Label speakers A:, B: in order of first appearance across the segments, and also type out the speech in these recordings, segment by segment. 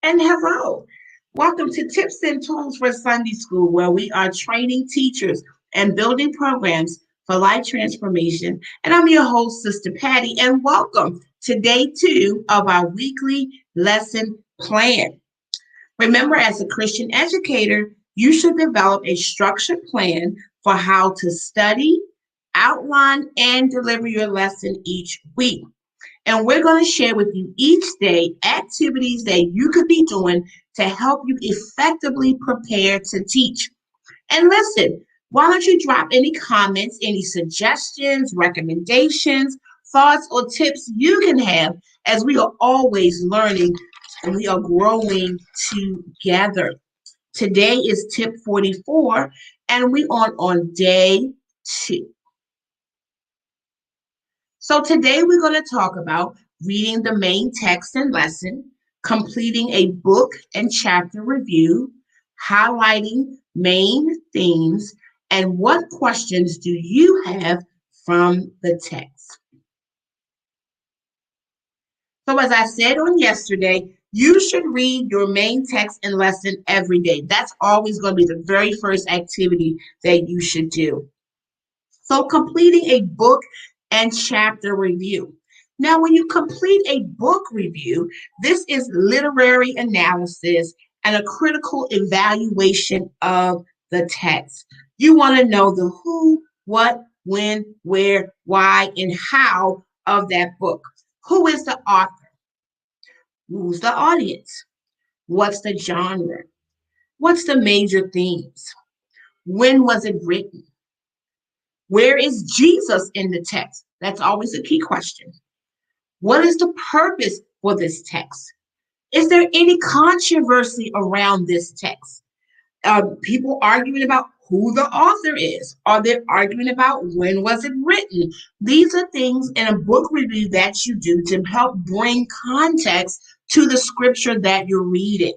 A: And hello, welcome to Tips and Tools for Sunday School, where we are training teachers and building programs for life transformation. And I'm your host, Sister Patty, and welcome to day 2 of our weekly lesson plan. Remember, as a Christian educator, you should develop a structured plan for how to study, outline, and deliver your lesson each week. And we're going to share with you each day activities that you could be doing to help you effectively prepare to teach. And listen, why don't you drop any comments, any suggestions, recommendations, thoughts, or tips you can have, as we are always learning and we are growing together. Today is tip 44, and we are on day 2. So today we're going to talk about reading the main text and lesson, completing a book and chapter review, highlighting main themes, and what questions do you have from the text. So as I said on yesterday, you should read your main text and lesson every day. That's always going to be the very first activity that you should do. So completing a book and chapter review. Now, when you complete a book review, this is literary analysis and a critical evaluation of the text. You want to know the who, what, when, where, why, and how of that book. Who is the author? Who's the audience? What's the genre? What's the major themes? When was it written? Where is Jesus in the text? That's always a key question. What is the purpose for this text? Is there any controversy around this text? People arguing about who the author is? Are they arguing about when was it written? These are things in a book review that you do to help bring context to the scripture that you're reading.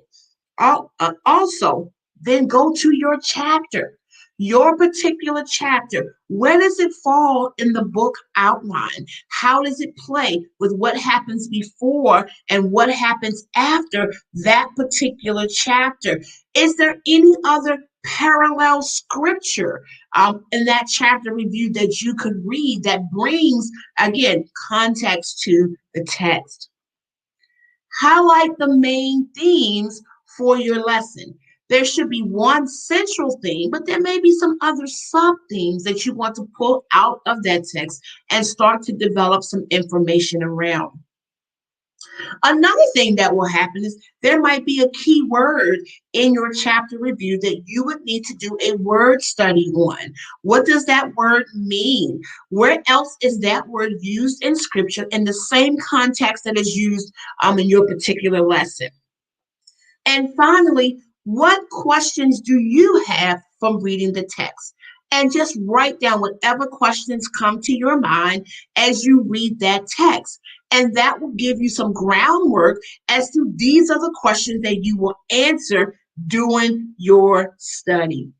A: Also, then go to your chapter, your particular chapter. Where does it fall in the book outline? How does it play with what happens before and what happens after that particular chapter? Is there any other parallel scripture in that chapter review that you could read that brings, again, context to the text? Highlight the main themes for your lesson. There should be one central theme, but there may be some other sub themes that you want to pull out of that text and start to develop some information around. Another thing that will happen is there might be a key word in your chapter review that you would need to do a word study on. What does that word mean? Where else is that word used in scripture in the same context that is used in your particular lesson? And finally, what questions do you have from reading the text? And just write down whatever questions come to your mind as you read that text. And that will give you some groundwork as to these are the questions that you will answer during your study.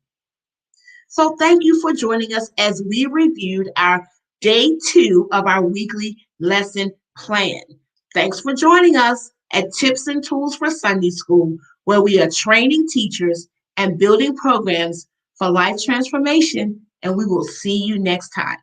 A: So thank you for joining us as we reviewed our day 2 of our weekly lesson plan. Thanks for joining us at Tips and Tools for Sunday School, where we are training teachers and building programs for life transformation. And we will see you next time.